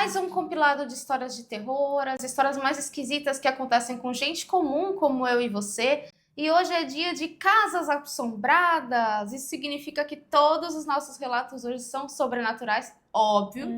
mais um compilado de histórias de terror, as histórias mais esquisitas que acontecem com gente comum como eu e você. E hoje é dia de casas assombradas. Isso significa que todos os nossos relatos hoje são sobrenaturais, óbvio.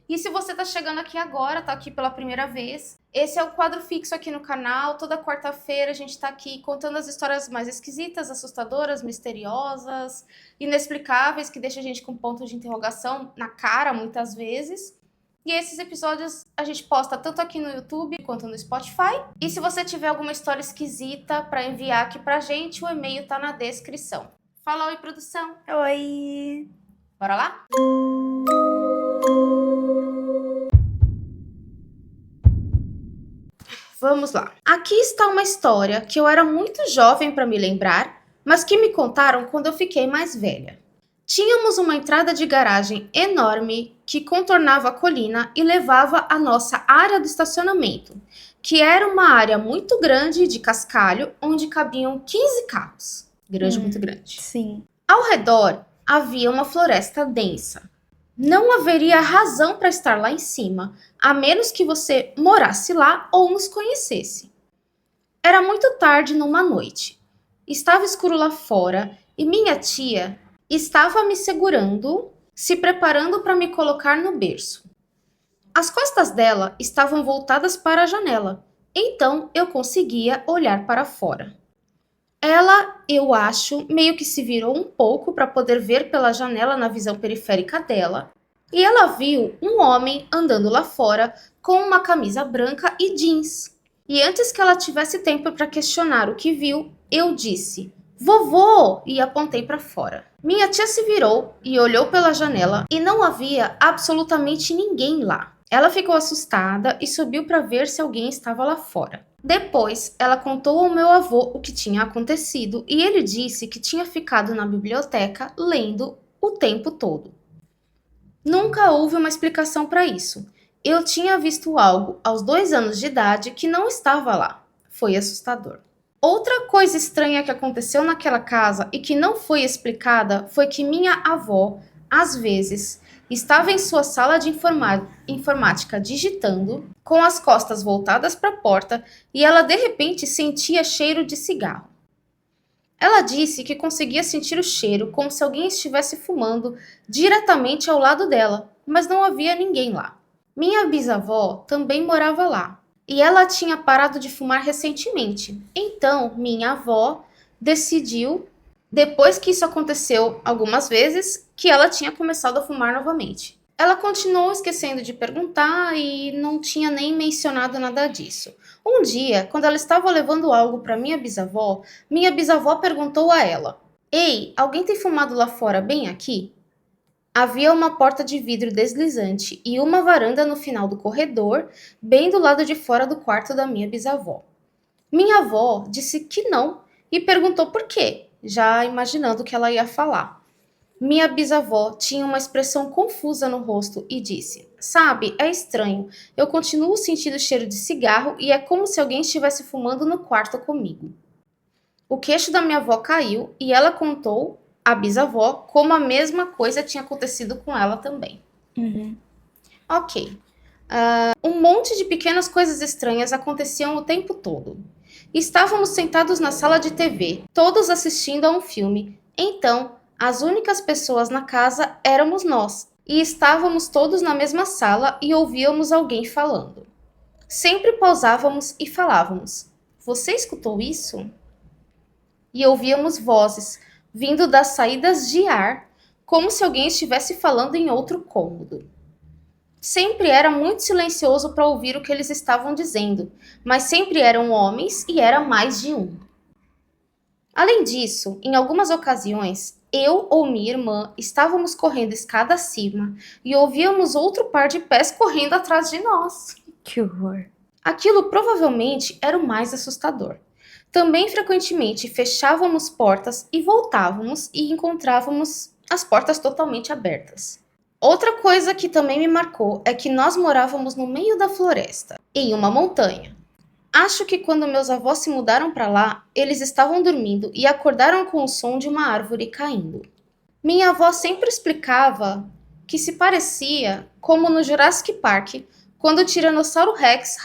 E se você tá chegando aqui agora, tá aqui pela primeira vez, esse é o quadro fixo aqui no canal. Toda quarta-feira a gente tá aqui contando as histórias mais esquisitas, assustadoras, misteriosas, inexplicáveis, que deixa a gente com ponto de interrogação na cara muitas vezes. E esses episódios a gente posta tanto aqui no YouTube quanto no Spotify. E se você tiver alguma história esquisita para enviar aqui pra gente, o e-mail tá na descrição. Fala oi, produção. Oi! Bora lá? Vamos lá. Aqui está uma história que eu era muito jovem para me lembrar, mas que me contaram quando eu fiquei mais velha. Tínhamos uma entrada de garagem enorme que contornava a colina e levava à nossa área de estacionamento, que era uma área muito grande de cascalho, onde cabiam 15 carros. Muito grande. Sim. Ao redor havia uma floresta densa. Não haveria razão para estar lá em cima, a menos que você morasse lá ou nos conhecesse. Era muito tarde numa noite. Estava escuro lá fora e minha tia estava me segurando, se preparando para me colocar no berço. As costas dela estavam voltadas para a janela, então eu conseguia olhar para fora. Ela, eu acho, meio que se virou um pouco para poder ver pela janela na visão periférica dela, e ela viu um homem andando lá fora com uma camisa branca e jeans. E antes que ela tivesse tempo para questionar o que viu, eu disse: "Vovô!" e apontei para fora. Minha tia se virou e olhou pela janela e não havia absolutamente ninguém lá. Ela ficou assustada e subiu para ver se alguém estava lá fora. Depois, ela contou ao meu avô o que tinha acontecido e ele disse que tinha ficado na biblioteca lendo o tempo todo. Nunca houve uma explicação para isso. Eu tinha visto algo aos 2 anos de idade que não estava lá. Foi assustador. Outra coisa estranha que aconteceu naquela casa e que não foi explicada foi que minha avó, às vezes, estava em sua sala de informática digitando, com as costas voltadas para a porta, e ela de repente sentia cheiro de cigarro. Ela disse que conseguia sentir o cheiro como se alguém estivesse fumando diretamente ao lado dela, mas não havia ninguém lá. Minha bisavó também morava lá. E ela tinha parado de fumar recentemente. Então, minha avó decidiu, depois que isso aconteceu algumas vezes, que ela tinha começado a fumar novamente. Ela continuou esquecendo de perguntar e não tinha nem mencionado nada disso. Um dia, quando ela estava levando algo para minha bisavó perguntou a ela: "Ei, alguém tem fumado lá fora bem aqui?" Havia uma porta de vidro deslizante e uma varanda no final do corredor, bem do lado de fora do quarto da minha bisavó. Minha avó disse que não e perguntou por quê, já imaginando o que ela ia falar. Minha bisavó tinha uma expressão confusa no rosto e disse: "Sabe, é estranho. Eu continuo sentindo cheiro de cigarro e é como se alguém estivesse fumando no quarto comigo." O queixo da minha avó caiu e ela contou a bisavó como a mesma coisa tinha acontecido com ela também. Ok. Um monte de pequenas coisas estranhas aconteciam o tempo todo. Estávamos sentados na sala de TV, todos assistindo a um filme. Então, as únicas pessoas na casa éramos nós, e estávamos todos na mesma sala e ouvíamos alguém falando. Sempre pausávamos e falávamos: "Você escutou isso?" E ouvíamos vozes vindo das saídas de ar, como se alguém estivesse falando em outro cômodo. Sempre era muito silencioso para ouvir o que eles estavam dizendo, mas sempre eram homens e era mais de um. Além disso, em algumas ocasiões, eu ou minha irmã estávamos correndo escada acima e ouvíamos outro par de pés correndo atrás de nós. Que horror. Aquilo provavelmente era o mais assustador. Também frequentemente fechávamos portas e voltávamos e encontrávamos as portas totalmente abertas. Outra coisa que também me marcou é que nós morávamos no meio da floresta, em uma montanha. Acho que quando meus avós se mudaram para lá, eles estavam dormindo e acordaram com o som de uma árvore caindo. Minha avó sempre explicava que se parecia como no Jurassic Park, quando o Tiranossauro Rex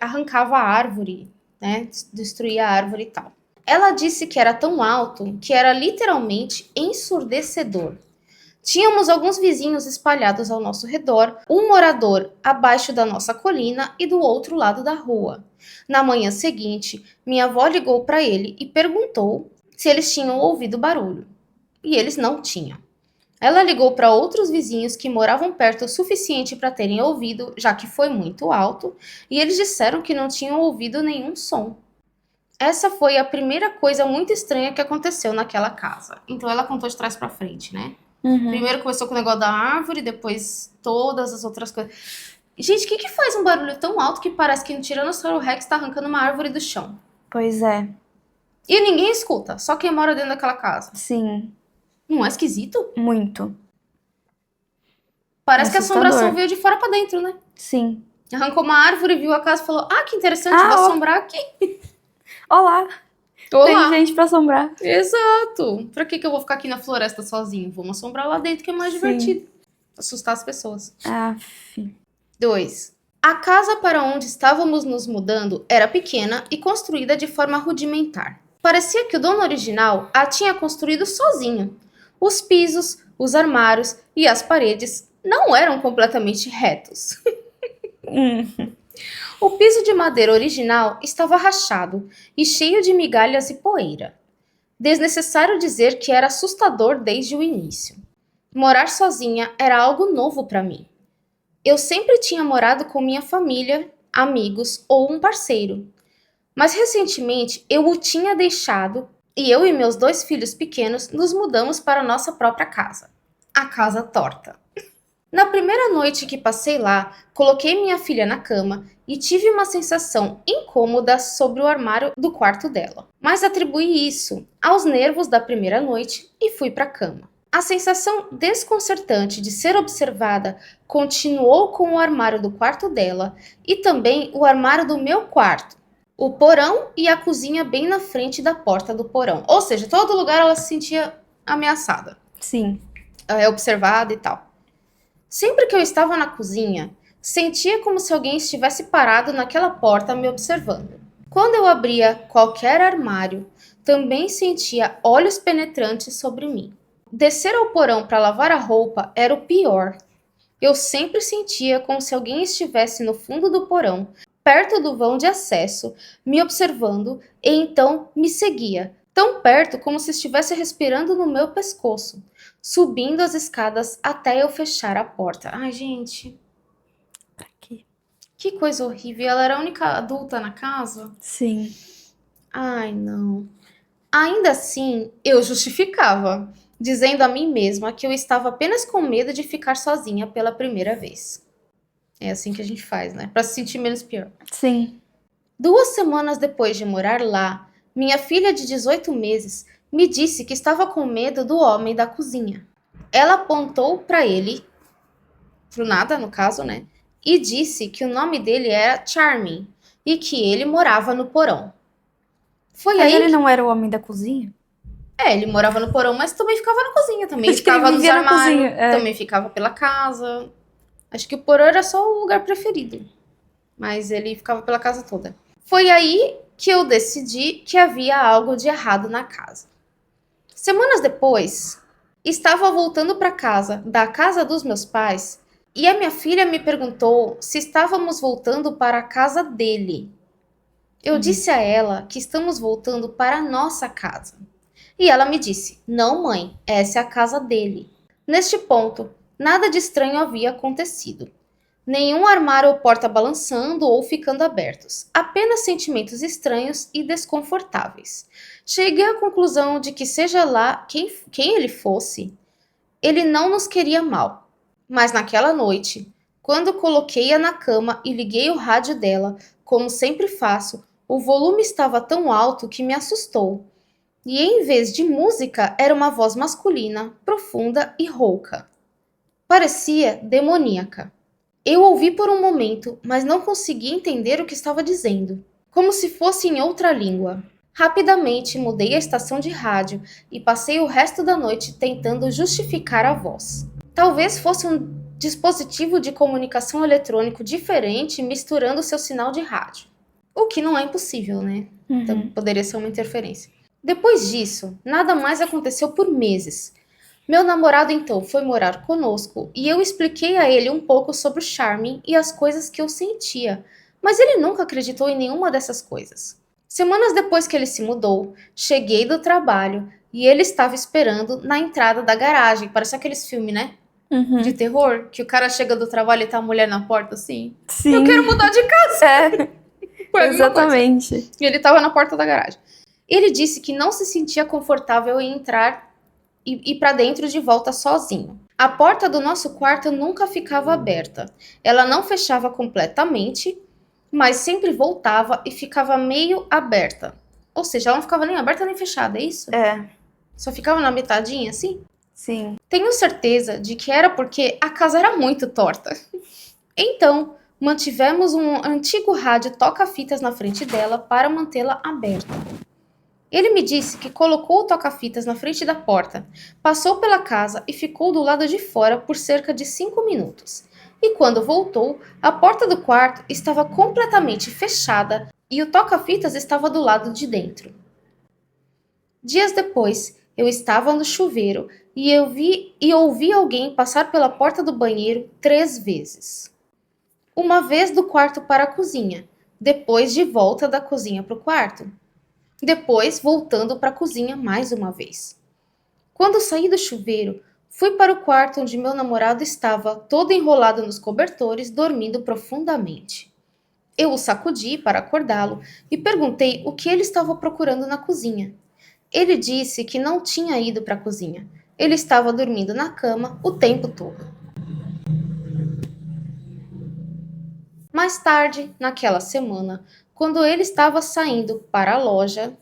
arrancava a árvore, né? Destruía a árvore e tal. Ela disse que era tão alto que era literalmente ensurdecedor. Tínhamos alguns vizinhos espalhados ao nosso redor, um morador abaixo da nossa colina e do outro lado da rua. Na manhã seguinte, minha avó ligou para ele e perguntou se eles tinham ouvido barulho. E eles não tinham. Ela ligou para outros vizinhos que moravam perto o suficiente para terem ouvido, já que foi muito alto, e eles disseram que não tinham ouvido nenhum som. Essa foi a primeira coisa muito estranha que aconteceu naquela casa. Então ela contou de trás para frente, né? Primeiro começou com o negócio da árvore, depois todas as outras coisas. Gente, o que faz um barulho tão alto que parece que no Tiranossauro Rex tá arrancando uma árvore do chão? Pois é. E ninguém escuta, só quem mora dentro daquela casa. Sim, Não é esquisito? muito. Parece que a Assustador. assombração veio de fora pra dentro, né? Sim. Arrancou uma árvore, viu a casa e falou: ah, que interessante, Ah, vou ó. assombrar aqui. Olá, Olá. tem gente pra assombrar. Exato. Pra que eu vou ficar aqui na floresta sozinho? Vamos assombrar lá dentro que é mais Sim. divertido. Assustar as pessoas. Aff. 2. A casa para onde estávamos nos mudando era pequena e construída de forma rudimentar. Parecia que o dono original a tinha construído sozinho. Os pisos, os armários e as paredes não eram completamente retos. O piso de madeira original estava rachado e cheio de migalhas e poeira. Desnecessário dizer que era assustador desde o início. Morar sozinha era algo novo para mim. Eu sempre tinha morado com minha família, amigos ou um parceiro. Mas recentemente eu o tinha deixado e eu e meus 2 filhos pequenos nos mudamos para nossa própria casa. A casa torta. Na primeira noite que passei lá, coloquei minha filha na cama e tive uma sensação incômoda sobre o armário do quarto dela. Mas atribuí isso aos nervos da primeira noite e fui para a cama. A sensação desconcertante de ser observada continuou com o armário do quarto dela e também o armário do meu quarto, o porão e a cozinha bem na frente da porta do porão. Ou seja, todo lugar ela se sentia ameaçada, Sim. observada e tal. Sempre que eu estava na cozinha, sentia como se alguém estivesse parado naquela porta me observando. Quando eu abria qualquer armário, também sentia olhos penetrantes sobre mim. Descer ao porão para lavar a roupa era o pior. Eu sempre sentia como se alguém estivesse no fundo do porão, perto do vão de acesso, me observando e então me seguia, tão perto como se estivesse respirando no meu pescoço, subindo as escadas até eu fechar a porta. Ai, gente, Pra quê? que coisa horrível. Ela era a única adulta na casa? Sim. Ai, não. Ainda assim, eu justificava, dizendo a mim mesma que eu estava apenas com medo de ficar sozinha pela primeira vez. É assim que a gente faz, né? Pra se sentir menos pior. Sim. 2 semanas depois de morar lá, minha filha de 18 meses me disse que estava com medo do homem da cozinha. Ela apontou para ele, pro nada no caso, né? E disse que o nome dele era Charming e que ele morava no porão. Foi Mas aí ele que... não era o homem da cozinha? ele morava no porão, mas também ficava na cozinha, também Acho que ele ficava nos vivia na armários, cozinha, é. também ficava pela casa. Acho que o porão era só o lugar preferido, mas ele ficava pela casa toda. Foi aí que eu decidi que havia algo de errado na casa. Semanas depois, estava voltando para casa, da casa dos meus pais, e a minha filha me perguntou se estávamos voltando para a casa dele. Eu disse a ela que estamos voltando para a nossa casa. E ela me disse: não, mãe, essa é a casa dele. Neste ponto, nada de estranho havia acontecido. Nenhum armário ou porta balançando ou ficando abertos. Apenas sentimentos estranhos e desconfortáveis. Cheguei à conclusão de que, seja lá quem ele fosse, ele não nos queria mal. Mas naquela noite, quando coloquei-a na cama e liguei o rádio dela, como sempre faço, o volume estava tão alto que me assustou. E em vez de música, era uma voz masculina, profunda e rouca. Parecia demoníaca. Eu ouvi por um momento, mas não consegui entender o que estava dizendo, como se fosse em outra língua. Rapidamente mudei a estação de rádio e passei o resto da noite tentando justificar a voz. Talvez fosse um dispositivo de comunicação eletrônico diferente misturando seu sinal de rádio. O que não é impossível, né? Então, poderia ser uma interferência. Depois disso, nada mais aconteceu por meses. Meu namorado então foi morar conosco e eu expliquei a ele um pouco sobre o Charmin e as coisas que eu sentia, mas ele nunca acreditou em nenhuma dessas coisas. Semanas depois que ele se mudou, cheguei do trabalho e ele estava esperando na entrada da garagem. Parece aqueles filmes, né? De terror, que o cara chega do trabalho e tá a mulher na porta assim. Sim. Eu quero mudar de casa. Foi a mesma coisa. Exatamente. E ele tava na porta da garagem. Ele disse que não se sentia confortável em entrar e ir pra dentro de volta sozinho. A porta do nosso quarto nunca ficava aberta. Ela não fechava completamente, mas sempre voltava e ficava meio aberta. Ou seja, ela não ficava nem aberta nem fechada, é isso? É, Só ficava na metadinha assim? sim. Tenho certeza de que era porque a casa era muito torta. Então, mantivemos um antigo rádio toca-fitas na frente dela para mantê-la aberta. Ele me disse que colocou o toca-fitas na frente da porta, passou pela casa e ficou do lado de fora por cerca de 5 minutos. E quando voltou, a porta do quarto estava completamente fechada e o toca-fitas estava do lado de dentro. Dias depois, eu estava no chuveiro e ouvi alguém passar pela porta do banheiro 3 vezes. Uma vez do quarto para a cozinha, depois de volta da cozinha para o quarto. Depois, voltando para a cozinha mais uma vez. Quando saí do chuveiro, fui para o quarto onde meu namorado estava, todo enrolado nos cobertores, dormindo profundamente. Eu o sacudi para acordá-lo e perguntei o que ele estava procurando na cozinha. Ele disse que não tinha ido para a cozinha. Ele estava dormindo na cama o tempo todo. Mais tarde, naquela semana, quando ele estava saindo para a loja,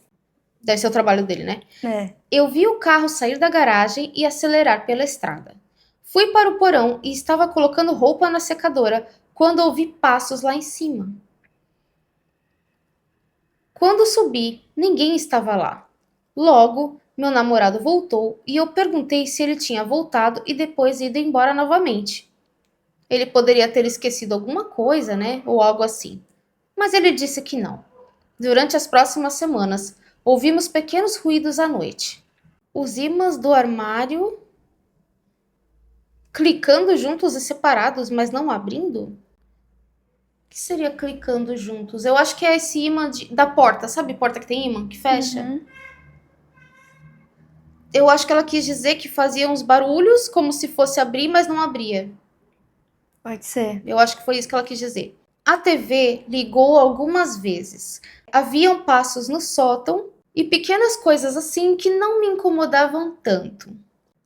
deve ser o trabalho dele, né? É. Eu vi o carro sair da garagem e acelerar pela estrada. Fui para o porão e estava colocando roupa na secadora quando ouvi passos lá em cima. Quando subi, ninguém estava lá. Logo, meu namorado voltou e eu perguntei se ele tinha voltado e depois ido embora novamente. Ele poderia ter esquecido alguma coisa, né? Ou algo assim. Mas ele disse que não. Durante as próximas semanas, ouvimos pequenos ruídos à noite. Os ímãs do armário clicando juntos e separados, mas não abrindo? O que seria clicando juntos? Eu acho que é esse imã da porta. Sabe porta que tem imã que fecha? Eu acho que ela quis dizer que fazia uns barulhos como se fosse abrir, mas não abria. Pode ser. Eu acho que foi isso que ela quis dizer. A TV ligou algumas vezes. Haviam passos no sótão e pequenas coisas assim que não me incomodavam tanto.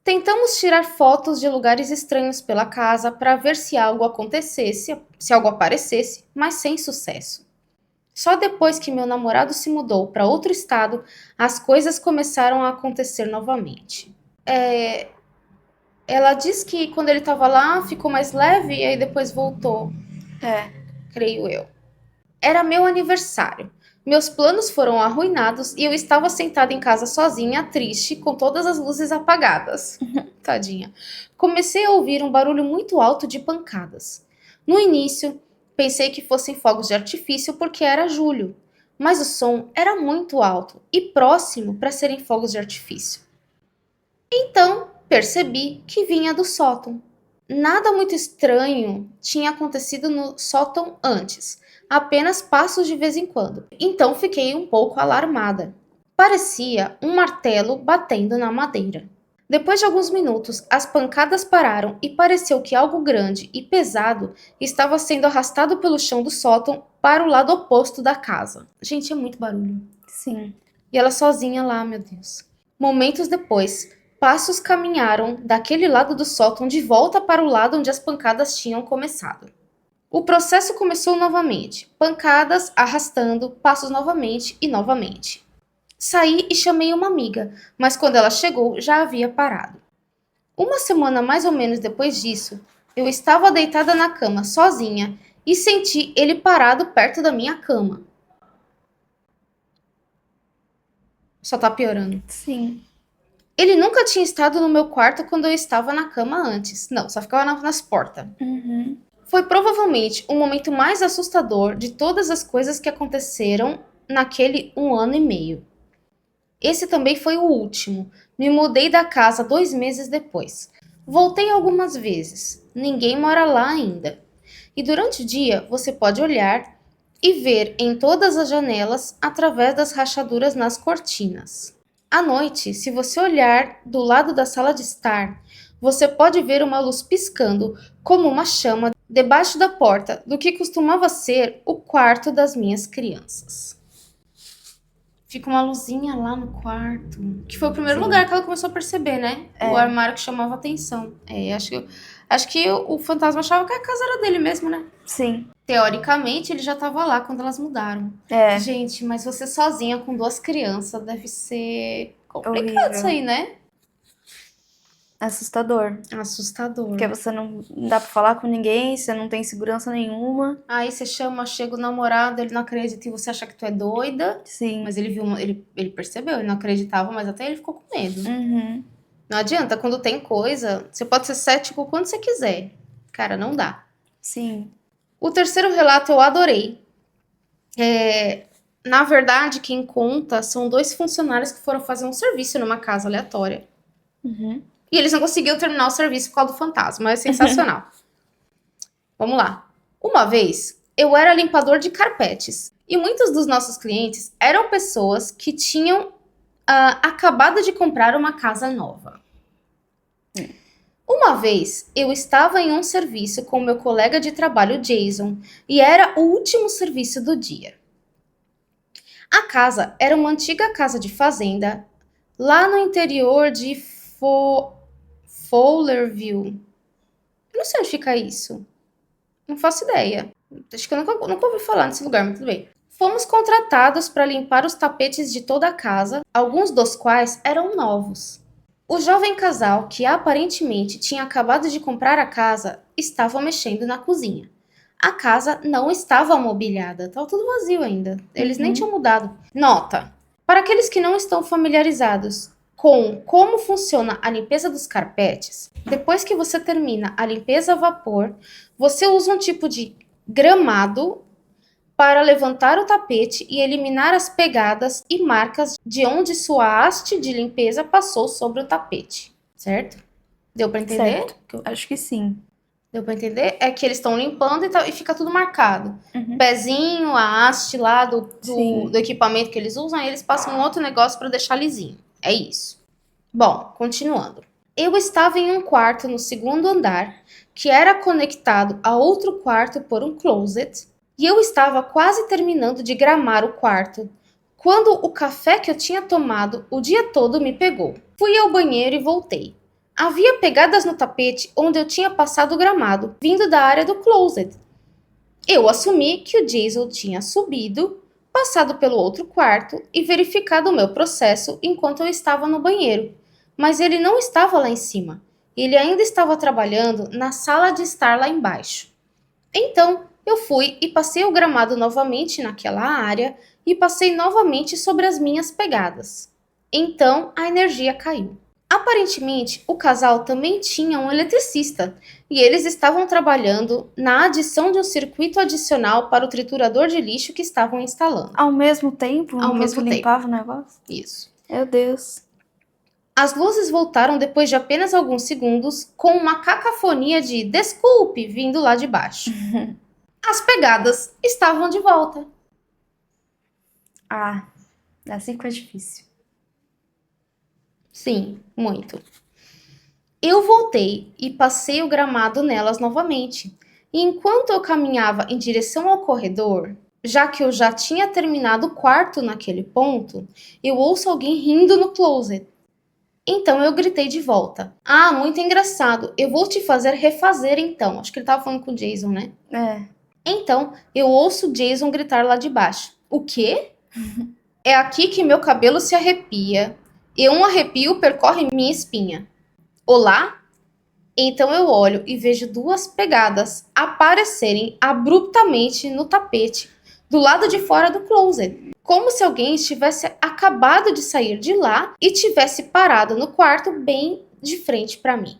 Tentamos tirar fotos de lugares estranhos pela casa para ver se algo acontecesse, se algo aparecesse, mas sem sucesso. Só depois que meu namorado se mudou para outro estado, as coisas começaram a acontecer novamente. Ela diz que quando ele estava lá ficou mais leve e aí depois voltou. Creio eu. Era meu aniversário. Meus planos foram arruinados e eu estava sentada em casa sozinha, triste, com todas as luzes apagadas. Tadinha. Comecei a ouvir um barulho muito alto de pancadas. No início, pensei que fossem fogos de artifício porque era julho, mas o som era muito alto e próximo para serem fogos de artifício. Então, percebi que vinha do sótão. Nada muito estranho tinha acontecido no sótão antes, apenas passos de vez em quando. Então fiquei um pouco alarmada. Parecia um martelo batendo na madeira. Depois de alguns minutos, as pancadas pararam e pareceu que algo grande e pesado estava sendo arrastado pelo chão do sótão para o lado oposto da casa. Gente, é muito barulho. Sim. E ela sozinha lá, meu Deus. Momentos depois, passos caminharam daquele lado do sótão de volta para o lado onde as pancadas tinham começado. O processo começou novamente, pancadas, arrastando, passos novamente e novamente. Saí e chamei uma amiga, mas quando ela chegou já havia parado. Uma semana mais ou menos depois disso, eu estava deitada na cama sozinha e senti ele parado perto da minha cama. Só tá piorando. Sim. Ele nunca tinha estado no meu quarto quando eu estava na cama antes. Não, só ficava nas portas. Uhum. Foi provavelmente o momento mais assustador de todas as coisas que aconteceram naquele 1 ano e meio. Esse também foi o último. Me mudei da casa 2 meses depois. Voltei algumas vezes. Ninguém mora lá ainda. E durante o dia você pode olhar e ver em todas as janelas através das rachaduras nas cortinas. À noite, se você olhar do lado da sala de estar, você pode ver uma luz piscando como uma chama debaixo da porta do que costumava ser o quarto das minhas crianças. Fica uma luzinha lá no quarto. Que foi o primeiro Sim. lugar que ela começou a perceber, né? O armário que chamava atenção. Acho que o fantasma achava que a casa era dele mesmo, né? Sim. Teoricamente, ele já tava lá quando elas mudaram. É. Gente, mas você sozinha com 2 crianças deve ser complicado Horrível. isso aí, né? Assustador. Assustador. Porque você não dá pra falar com ninguém, você não tem segurança nenhuma. Aí você chega o namorado, ele não acredita e você acha que tu é doida. Sim. Mas ele viu, ele percebeu, ele não acreditava, mas até ele ficou com medo. Uhum. Não adianta, quando tem coisa, você pode ser cético quando você quiser. Cara, não dá. Sim. O terceiro relato eu adorei. Na verdade, quem conta são 2 funcionários que foram fazer um serviço numa casa aleatória. Uhum. E eles não conseguiram terminar o serviço por causa do fantasma. É sensacional. Vamos lá. Uma vez, eu era limpador de carpetes. E muitos dos nossos clientes eram pessoas que tinham acabado de comprar uma casa nova. Uma vez, eu estava em um serviço com meu colega de trabalho, Jason, e era o último serviço do dia. A casa era uma antiga casa de fazenda, lá no interior de Fowlerville. Eu não sei onde fica isso. Não faço ideia. Acho que eu nunca ouvi falar nesse lugar, mas tudo bem. Fomos contratados para limpar os tapetes de toda a casa, alguns dos quais eram novos. O jovem casal, que aparentemente tinha acabado de comprar a casa, estava mexendo na cozinha. A casa não estava mobiliada, estava tudo vazio ainda. Eles nem tinham mudado. Nota: para aqueles que não estão familiarizados com como funciona a limpeza dos carpetes, depois que você termina a limpeza a vapor, você usa um tipo de gramado para levantar o tapete e eliminar as pegadas e marcas de onde sua haste de limpeza passou sobre o tapete, certo? Deu para entender? Certo. Acho que sim. Deu para entender? É que eles estão limpando e fica tudo marcado. Uhum. Pezinho, a haste lá do Sim. equipamento que eles usam, aí eles passam um outro negócio para deixar lisinho. É isso. Bom, continuando. Eu estava em um quarto no segundo andar, que era conectado a outro quarto por um closet, e eu estava quase terminando de gramar o quarto, quando o café que eu tinha tomado o dia todo me pegou. Fui ao banheiro e voltei. Havia pegadas no tapete onde eu tinha passado o gramado, vindo da área do closet. Eu assumi que o Jason tinha subido, passado pelo outro quarto e verificado o meu processo enquanto eu estava no banheiro. Mas ele não estava lá em cima. Ele ainda estava trabalhando na sala de estar lá embaixo. Então, eu fui e passei o gramado novamente naquela área e passei novamente sobre as minhas pegadas. Então, a energia caiu. Aparentemente, o casal também tinha um eletricista e eles estavam trabalhando na adição de um circuito adicional para o triturador de lixo que estavam instalando. Ao mesmo tempo? Ao enquanto mesmo tempo. limpava o negócio? Isso. Meu Deus. As luzes voltaram depois de apenas alguns segundos, com uma cacofonia de desculpe vindo lá de baixo. As pegadas estavam de volta. Ah, assim fica difícil. Sim, muito. Eu voltei e passei o gramado nelas novamente. E enquanto eu caminhava em direção ao corredor, já que eu já tinha terminado o quarto naquele ponto, eu ouço alguém rindo no closet. Então eu gritei de volta. Ah, muito engraçado. Eu vou te fazer refazer então. Acho que ele tava falando com o Jason, né? É. Então eu ouço o Jason gritar lá de baixo. O quê? É aqui que meu cabelo se arrepia. E um arrepio percorre minha espinha. Olá? Então eu olho e vejo 2 pegadas aparecerem abruptamente no tapete do lado de fora do closet, como se alguém estivesse acabado de sair de lá e tivesse parado no quarto bem de frente para mim.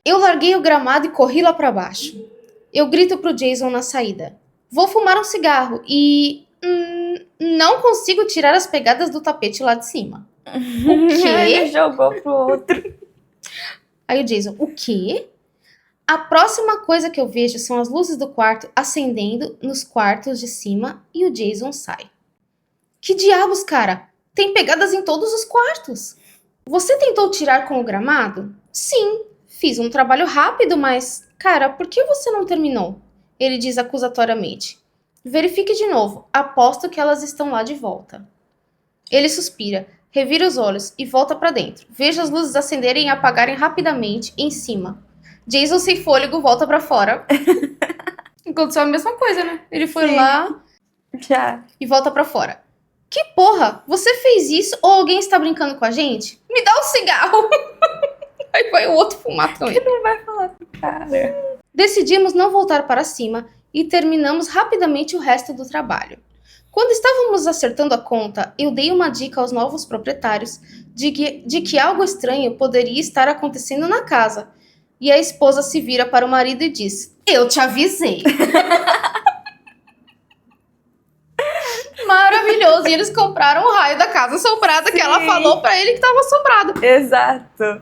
Eu larguei o gramado e corri lá para baixo. Eu grito pro Jason na saída: vou fumar um cigarro e... não consigo tirar as pegadas do tapete lá de cima. O quê? Ele jogou pro outro. Aí o Jason: o quê? A próxima coisa que eu vejo são as luzes do quarto acendendo nos quartos de cima e o Jason sai. Que diabos, cara? Tem pegadas em todos os quartos. Você tentou tirar com o gramado? Sim, fiz um trabalho rápido, mas... Cara, por que você não terminou? Ele diz acusatoriamente. Verifique de novo. Aposto que elas estão lá de volta. Ele suspira, revira os olhos e volta pra dentro. Veja as luzes acenderem e apagarem rapidamente em cima. Jason, sem fôlego, volta pra fora. Aconteceu a mesma coisa, né? Ele foi Sim. lá Já. e volta pra fora. Que porra? Você fez isso ou alguém está brincando com a gente? Me dá um cigarro. Aí vai o outro fumar também. Não vai falar pro cara. Decidimos não voltar para cima e terminamos rapidamente o resto do trabalho. Quando estávamos acertando a conta, eu dei uma dica aos novos proprietários de que algo estranho poderia estar acontecendo na casa. E a esposa se vira para o marido e diz: eu te avisei. Maravilhoso. E eles compraram o raio da casa assombrada que ela falou pra ele que estava assombrado. Exato.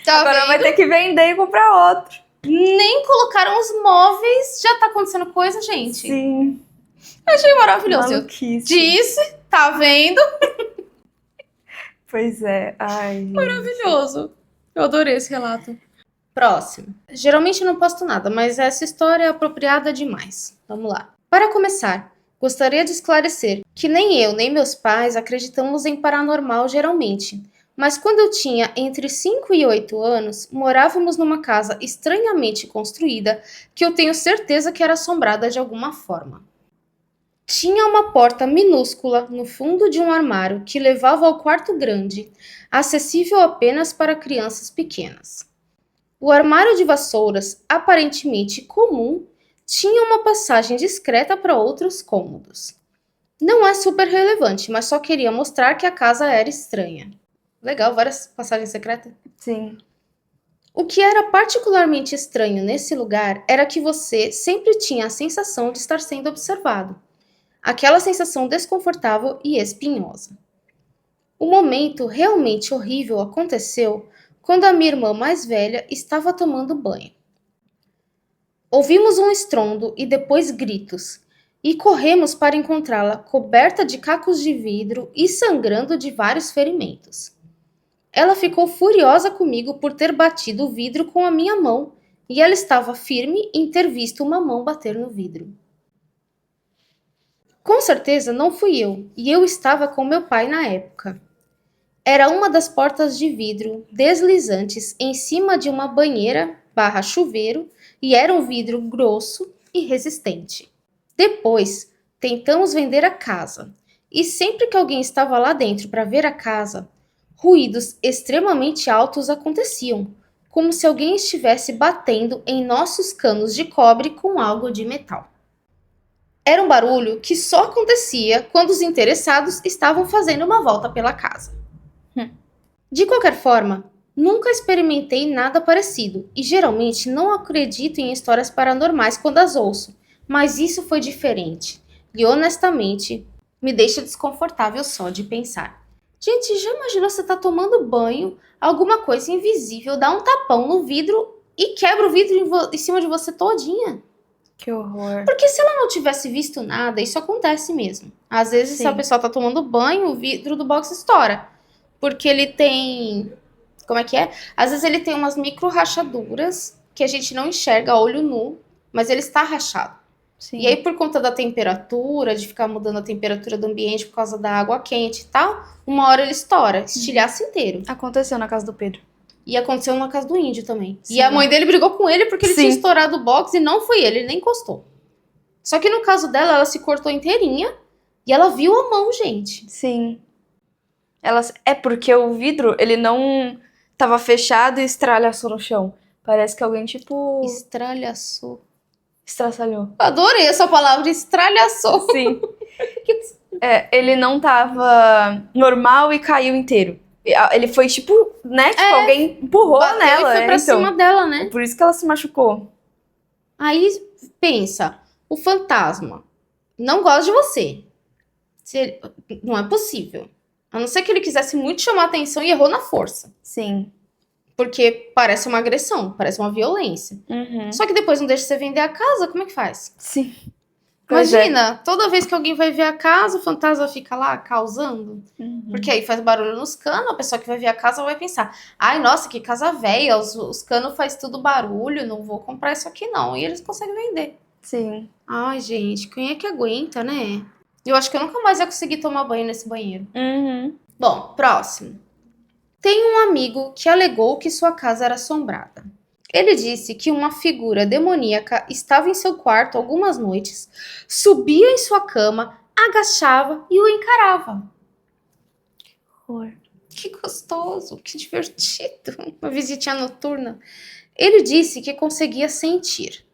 Tá Agora vendo? vai ter que vender e comprar outro. Nem colocaram os móveis. Já tá acontecendo coisa, gente. Sim. Achei maravilhoso. Eu Maluquice. disse, tá vendo? Pois é. Ai, gente. Maravilhoso. Eu adorei esse relato. Próximo. Geralmente não posto nada, mas essa história é apropriada demais. Vamos lá. Para começar, gostaria de esclarecer que nem eu nem meus pais acreditamos em paranormal geralmente. Mas quando eu tinha entre 5 e 8 anos, morávamos numa casa estranhamente construída que eu tenho certeza que era assombrada de alguma forma. Tinha uma porta minúscula no fundo de um armário que levava ao quarto grande, acessível apenas para crianças pequenas. O armário de vassouras, aparentemente comum, tinha uma passagem discreta para outros cômodos. Não é super relevante, mas só queria mostrar que a casa era estranha. Legal, várias passagens secretas. Sim. O que era particularmente estranho nesse lugar era que você sempre tinha a sensação de estar sendo observado. Aquela sensação desconfortável e espinhosa. O momento realmente horrível aconteceu quando a minha irmã mais velha estava tomando banho. Ouvimos um estrondo e depois gritos, e corremos para encontrá-la coberta de cacos de vidro e sangrando de vários ferimentos. Ela ficou furiosa comigo por ter batido o vidro com a minha mão, e ela estava firme em ter visto uma mão bater no vidro. Com certeza não fui eu, e eu estava com meu pai na época. Era uma das portas de vidro deslizantes em cima de uma banheira/chuveiro e era um vidro grosso e resistente. Depois, tentamos vender a casa, e sempre que alguém estava lá dentro para ver a casa, ruídos extremamente altos aconteciam, como se alguém estivesse batendo em nossos canos de cobre com algo de metal. Era um barulho que só acontecia quando os interessados estavam fazendo uma volta pela casa. De qualquer forma, nunca experimentei nada parecido e geralmente não acredito em histórias paranormais quando as ouço, mas isso foi diferente e honestamente me deixa desconfortável só de pensar. Gente, já imaginou você tá tomando banho, alguma coisa invisível dá um tapão no vidro e quebra o vidro em cima de você todinha? Que horror. Porque se ela não tivesse visto nada, isso acontece mesmo. Às vezes, se a Sim. pessoa tá tomando banho, o vidro do box estoura. Porque ele tem... Como é que é? Às vezes ele tem umas micro rachaduras que a gente não enxerga a olho nu, mas ele está rachado. Sim. E aí, por conta da temperatura, de ficar mudando a temperatura do ambiente por causa da água quente e tal, uma hora ele estoura, estilhaço inteiro. Aconteceu na casa do Pedro. E aconteceu na casa do índio também. Sim. E a mãe dele brigou com ele porque ele Sim. tinha estourado o box e não foi ele nem encostou. Só que no caso dela, ela se cortou inteirinha e ela viu a mão, gente. Sim. É porque o vidro, ele não tava fechado e estralhaçou no chão. Parece que alguém, tipo... Estralhaçou. Estraçalhou. Adorei essa palavra, estralhaçou. Sim. Ele não tava normal e caiu inteiro. Ele foi tipo, né? Tipo, alguém empurrou Bateu nela. e foi pra então. cima dela, né? Por isso que ela se machucou. Aí, pensa, o fantasma não gosta de você. Não é possível. A não ser que ele quisesse muito chamar atenção e errou na força. Sim. Porque parece uma agressão, parece uma violência. Uhum. Só que depois não deixa você vender a casa, como é que faz? Sim. Pois é. Imagina, toda vez que alguém vai ver a casa, o fantasma fica lá causando. Uhum. Porque aí faz barulho nos canos, a pessoa que vai ver a casa vai pensar: ai, nossa, que casa velha, os canos faz tudo barulho, não vou comprar isso aqui não. E eles conseguem vender. Sim. Ai, gente, quem é que aguenta, né? Eu acho que eu nunca mais ia conseguir tomar banho nesse banheiro. Uhum. Bom, próximo. Tem um amigo que alegou que sua casa era assombrada. Ele disse que uma figura demoníaca estava em seu quarto algumas noites, subia em sua cama, agachava e o encarava. Horror. Que gostoso, que divertido. Uma visitinha noturna. Ele disse que conseguia sentir.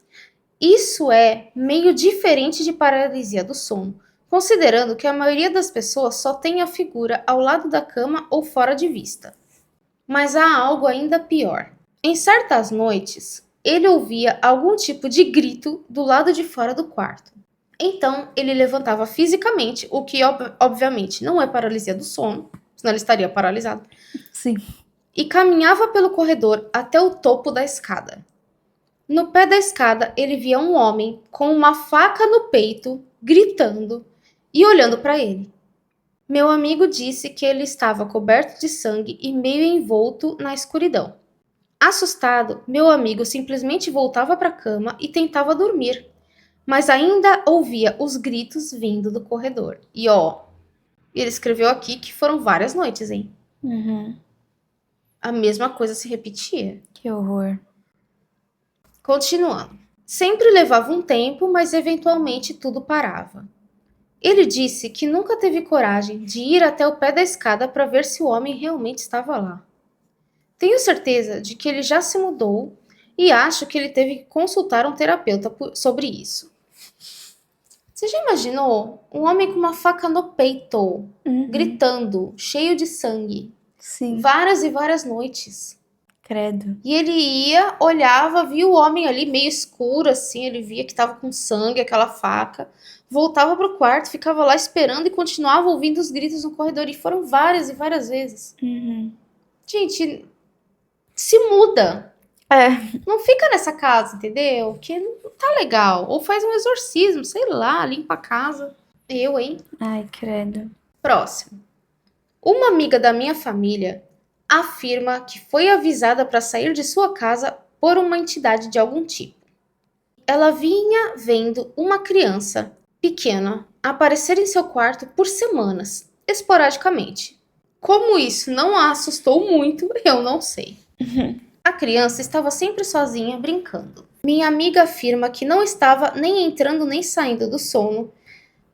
Isso é meio diferente de paralisia do sono, considerando que a maioria das pessoas só tem a figura ao lado da cama ou fora de vista. Mas há algo ainda pior. Em certas noites, ele ouvia algum tipo de grito do lado de fora do quarto. Então, ele levantava fisicamente, o que obviamente não é paralisia do sono, senão ele estaria paralisado, Sim. e caminhava pelo corredor até o topo da escada. No pé da escada, ele via um homem com uma faca no peito, gritando e olhando para ele. Meu amigo disse que ele estava coberto de sangue e meio envolto na escuridão. Assustado, meu amigo simplesmente voltava para a cama e tentava dormir, mas ainda ouvia os gritos vindo do corredor. E ele escreveu aqui que foram várias noites, hein? Uhum. A mesma coisa se repetia. Que horror. Continuando. Sempre levava um tempo, mas eventualmente tudo parava. Ele disse que nunca teve coragem de ir até o pé da escada para ver se o homem realmente estava lá. Tenho certeza de que ele já se mudou e acho que ele teve que consultar um terapeuta sobre isso. Você já imaginou um homem com uma faca no peito, gritando, cheio de sangue, Sim. várias e várias noites? Credo. E ele ia, olhava, via o homem ali meio escuro, assim, ele via que estava com sangue, aquela faca, voltava pro quarto, ficava lá esperando e continuava ouvindo os gritos no corredor. E foram várias e várias vezes. Uhum. Gente, se muda. Não fica nessa casa, entendeu? Que não tá legal. Ou faz um exorcismo, sei lá, limpa a casa. Eu, hein? Ai, credo. Próximo. Uma amiga da minha família afirma que foi avisada para sair de sua casa por uma entidade de algum tipo. Ela vinha vendo uma criança pequena aparecer em seu quarto por semanas, esporadicamente. Como isso não a assustou muito, eu não sei. A criança estava sempre sozinha, brincando. Minha amiga afirma que não estava nem entrando nem saindo do sono.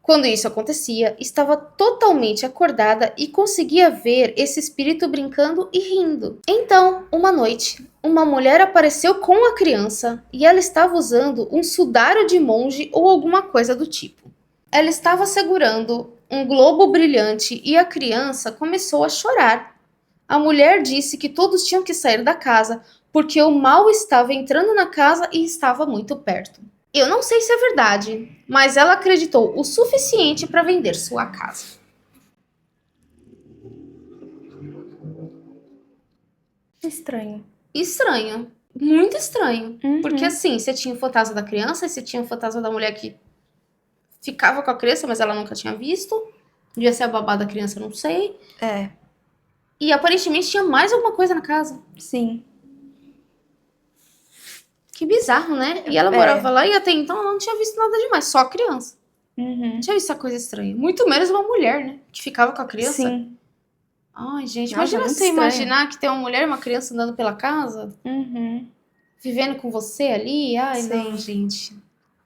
Quando isso acontecia, estava totalmente acordada e conseguia ver esse espírito brincando e rindo. Então, uma noite, uma mulher apareceu com a criança e ela estava usando um sudário de monge ou alguma coisa do tipo. Ela estava segurando um globo brilhante e a criança começou a chorar. A mulher disse que todos tinham que sair da casa porque o mal estava entrando na casa e estava muito perto. Eu não sei se é verdade, mas ela acreditou o suficiente para vender sua casa. Estranho. Estranho. Muito estranho. Uhum. Porque assim, você tinha o fantasma da criança e você tinha o fantasma da mulher que ficava com a criança, mas ela nunca tinha visto. Devia ser a babá da criança, não sei. E aparentemente tinha mais alguma coisa na casa. Sim. Que bizarro, né? E ela morava lá e até então ela não tinha visto nada demais, só a criança. Uhum. Não tinha visto essa coisa estranha. Muito menos uma mulher, né? Que ficava com a criança. Sim. Ai, gente, Nossa, imagina muito você estranho. imaginar que tem uma mulher e uma criança andando pela casa, Uhum. vivendo com você ali. Ai, Sim. não, gente.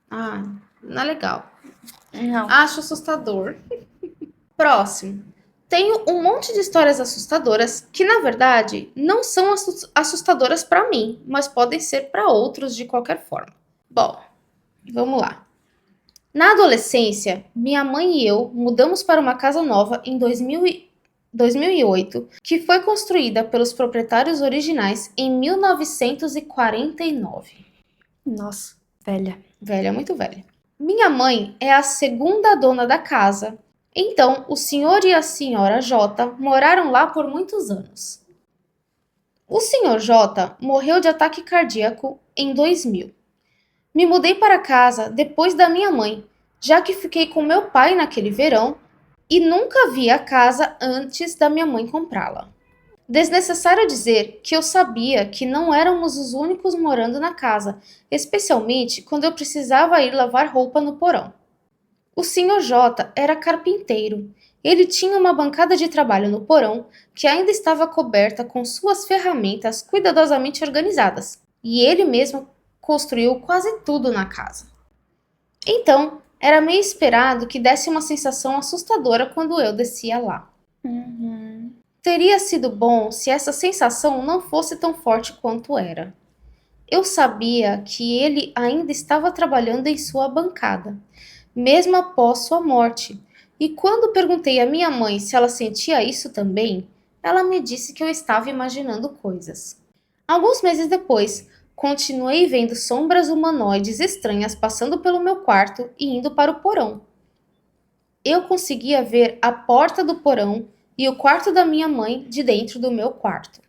Ah, não é legal. Não. Acho assustador. Próximo. Tenho um monte de histórias assustadoras que, na verdade, não são assustadoras para mim, mas podem ser para outros de qualquer forma. Bom, Vamos lá. Na adolescência, minha mãe e eu mudamos para uma casa nova em 2008, que foi construída pelos proprietários originais em 1949. Nossa, velha. Velha, muito velha. Minha mãe é a segunda dona da casa, então o senhor e a senhora J moraram lá por muitos anos. O senhor J morreu de ataque cardíaco em 2000. Me mudei para casa depois da minha mãe, já que fiquei com meu pai naquele verão e nunca vi a casa antes da minha mãe comprá-la. Desnecessário dizer que eu sabia que não éramos os únicos morando na casa, especialmente quando eu precisava ir lavar roupa no porão. O Sr. J era carpinteiro. Ele tinha uma bancada de trabalho no porão que ainda estava coberta com suas ferramentas cuidadosamente organizadas, e ele mesmo construiu quase tudo na casa. Então, era meio esperado que desse uma sensação assustadora quando eu descia lá. Uhum. Teria sido bom se essa sensação não fosse tão forte quanto era. Eu sabia que ele ainda estava trabalhando em sua bancada, mesmo após sua morte, e quando perguntei à minha mãe se ela sentia isso também, ela me disse que eu estava imaginando coisas. Alguns meses depois, continuei vendo sombras humanoides estranhas passando pelo meu quarto e indo para o porão. Eu conseguia ver a porta do porão e o quarto da minha mãe de dentro do meu quarto.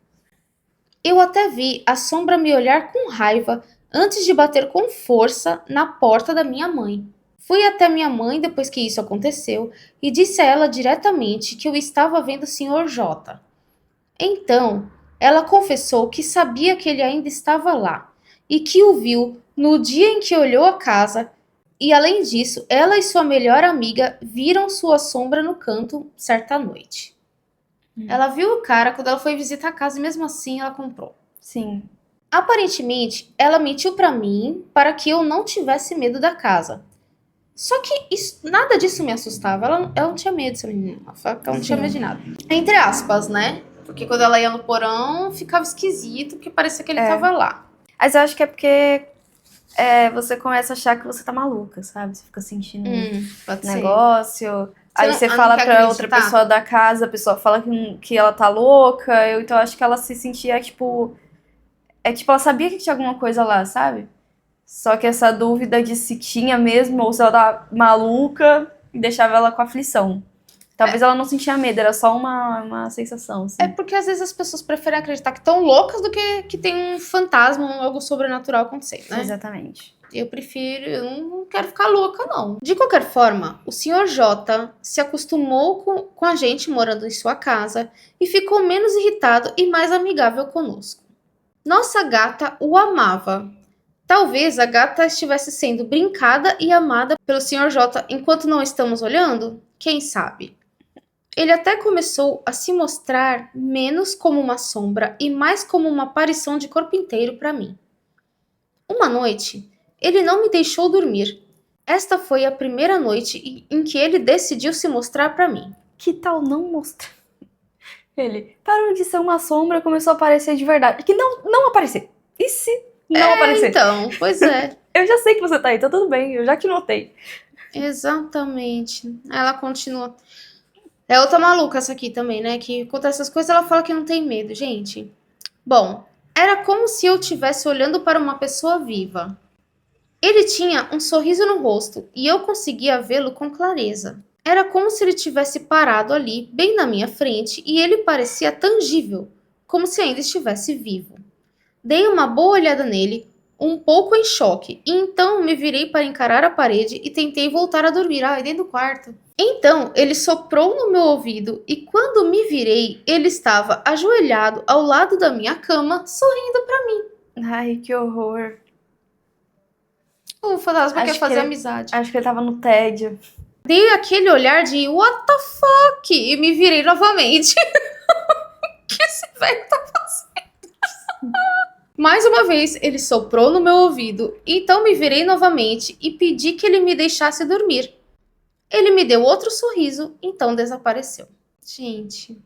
Eu até vi a sombra me olhar com raiva antes de bater com força na porta da minha mãe. Fui até minha mãe depois que isso aconteceu e disse a ela diretamente que eu estava vendo o Sr. J. Então, ela confessou que sabia que ele ainda estava lá e que o viu no dia em que olhou a casa, e além disso, ela e sua melhor amiga viram sua sombra no canto certa noite. Ela viu o cara quando ela foi visitar a casa e mesmo assim ela comprou. Sim. Aparentemente, ela mentiu pra mim para que eu não tivesse medo da casa. Só que nada disso me assustava. Ela não tinha medo dessa menina. Ela falava que ela não tinha medo de nada. Entre aspas, né? Porque quando ela ia no porão, ficava esquisito, porque parecia que ele tava lá. Mas eu acho que é porque você começa a achar que você tá maluca, sabe? Você fica sentindo Pode um negócio. Aí não- você não fala quer pra outra acreditar? pessoa da casa, a pessoa fala que ela tá louca. Então eu acho que ela se sentia, tipo... ela sabia que tinha alguma coisa lá, sabe? Só que essa dúvida de se tinha mesmo ou se ela tava maluca deixava ela com aflição. Talvez ela não sentia medo, era só uma sensação, assim. É porque às vezes as pessoas preferem acreditar que estão loucas do que tem um fantasma ou algo sobrenatural acontecendo, né? Exatamente. Eu não quero ficar louca, não. De qualquer forma, o Sr. J se acostumou com a gente morando em sua casa e ficou menos irritado e mais amigável conosco. Nossa gata o amava. Talvez a gata estivesse sendo brincada e amada pelo Sr. J enquanto não estamos olhando? Quem sabe? Ele até começou a se mostrar menos como uma sombra e mais como uma aparição de corpo inteiro para mim. Uma noite, ele não me deixou dormir. Esta foi a primeira noite em que ele decidiu se mostrar para mim. Que tal não mostrar? Ele parou de ser uma sombra e começou a aparecer de verdade. Que não aparecer. E se não aparecer? Então, pois é. Eu já sei que você tá aí, tá tudo bem, eu já te notei. Exatamente. Ela continua. É outra maluca essa aqui também, né? Que conta essas coisas, ela fala que não tem medo, gente. Bom, era como se eu estivesse olhando para uma pessoa viva. Ele tinha um sorriso no rosto e eu conseguia vê-lo com clareza. Era como se ele tivesse parado ali, bem na minha frente, e ele parecia tangível, como se ainda estivesse vivo. Dei uma boa olhada nele, um pouco em choque, e então me virei para encarar a parede e tentei voltar a dormir, dentro do quarto. Então ele soprou no meu ouvido e quando me virei, ele estava ajoelhado ao lado da minha cama, sorrindo para mim. Ai, que horror. O fantasma Acho quer fazer que ele- amizade. Acho que ele tava no tédio. Dei aquele olhar de what the fuck e me virei novamente. O que esse velho tá fazendo? Mais uma vez, ele soprou no meu ouvido, então me virei novamente e pedi que ele me deixasse dormir. Ele me deu outro sorriso, então desapareceu. Gente,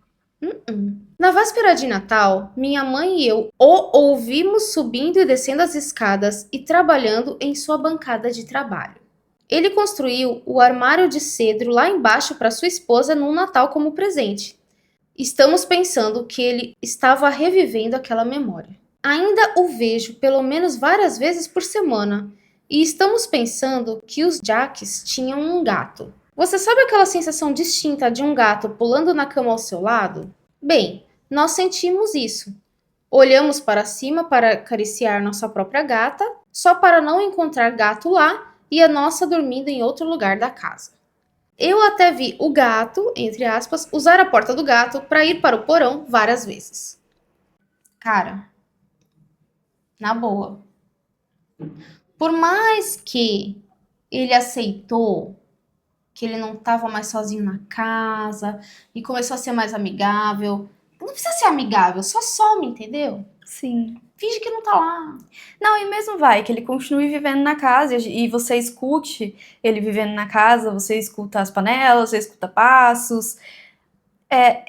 Na véspera de Natal, minha mãe e eu o ouvimos subindo e descendo as escadas e trabalhando em sua bancada de trabalho. Ele construiu o armário de cedro lá embaixo para sua esposa num Natal como presente. Estamos pensando que ele estava revivendo aquela memória. Ainda o vejo pelo menos várias vezes por semana e estamos pensando que os Jacks tinham um gato. Você sabe aquela sensação distinta de um gato pulando na cama ao seu lado? Bem, nós sentimos isso. Olhamos para cima para acariciar nossa própria gata, só para não encontrar gato lá e a nossa dormindo em outro lugar da casa. Eu até vi o gato, entre aspas, usar a porta do gato para ir para o porão várias vezes. Cara, na boa. Por mais que ele aceitou que ele não estava mais sozinho na casa e começou a ser mais amigável, não precisa ser amigável, só some, entendeu? Sim. Finge que não tá lá. Não, e mesmo vai, que ele continue vivendo na casa e você escute ele vivendo na casa, você escuta as panelas, você escuta passos. É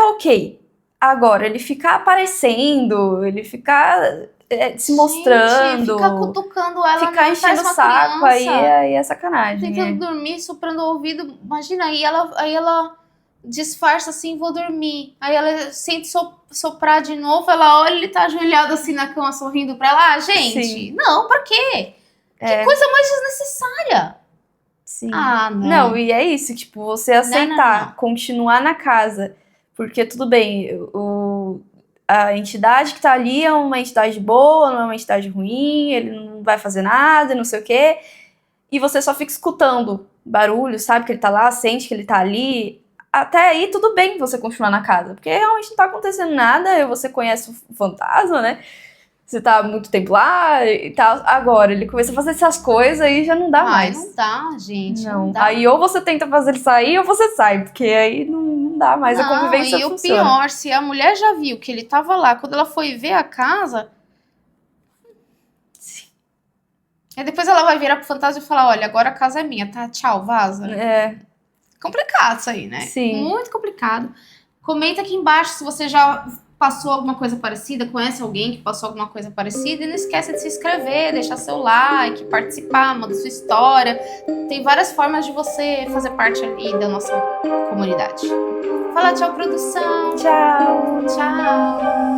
ok. Agora, ele ficar aparecendo, ele ficar se mostrando, Gente, ficar cutucando ela, ficar não enchendo faz o uma saco, aí criança. é sacanagem. Tentando dormir, soprando o ouvido. Imagina, aí ela disfarça assim, vou dormir. Aí ela sente soprar de novo, ela olha, ele tá ajoelhado assim na cama, sorrindo pra ela. Ah, gente, Sim. não, pra quê? Que coisa mais desnecessária. Sim. Ah, não. Não, e é isso, tipo, você aceitar, não. continuar na casa, porque tudo bem, a entidade que tá ali é uma entidade boa, não é uma entidade ruim, ele não vai fazer nada, não sei o quê, e você só fica escutando barulho, sabe que ele tá lá, sente que ele tá ali, até aí tudo bem você continuar na casa, porque realmente não tá acontecendo nada, você conhece o fantasma, né? Você tá há muito tempo lá e tal. Agora, ele começa a fazer essas coisas aí já não dá mais. Não dá, gente. Não. Não dá. Aí ou você tenta fazer ele sair ou você sai, porque aí não dá mais, a convivência e funciona. o pior, se a mulher já viu que ele tava lá, quando ela foi ver a casa... Aí depois ela vai virar pro fantasma e falar, olha, agora a casa é minha, tá? Tchau, vaza. É. Complicado isso aí, né? Sim. Muito complicado. Comenta aqui embaixo se você já passou alguma coisa parecida, conhece alguém que passou alguma coisa parecida. E não esquece de se inscrever, deixar seu like, participar, mandar sua história. Tem várias formas de você fazer parte ali da nossa comunidade. Fala tchau, produção. Tchau. Tchau.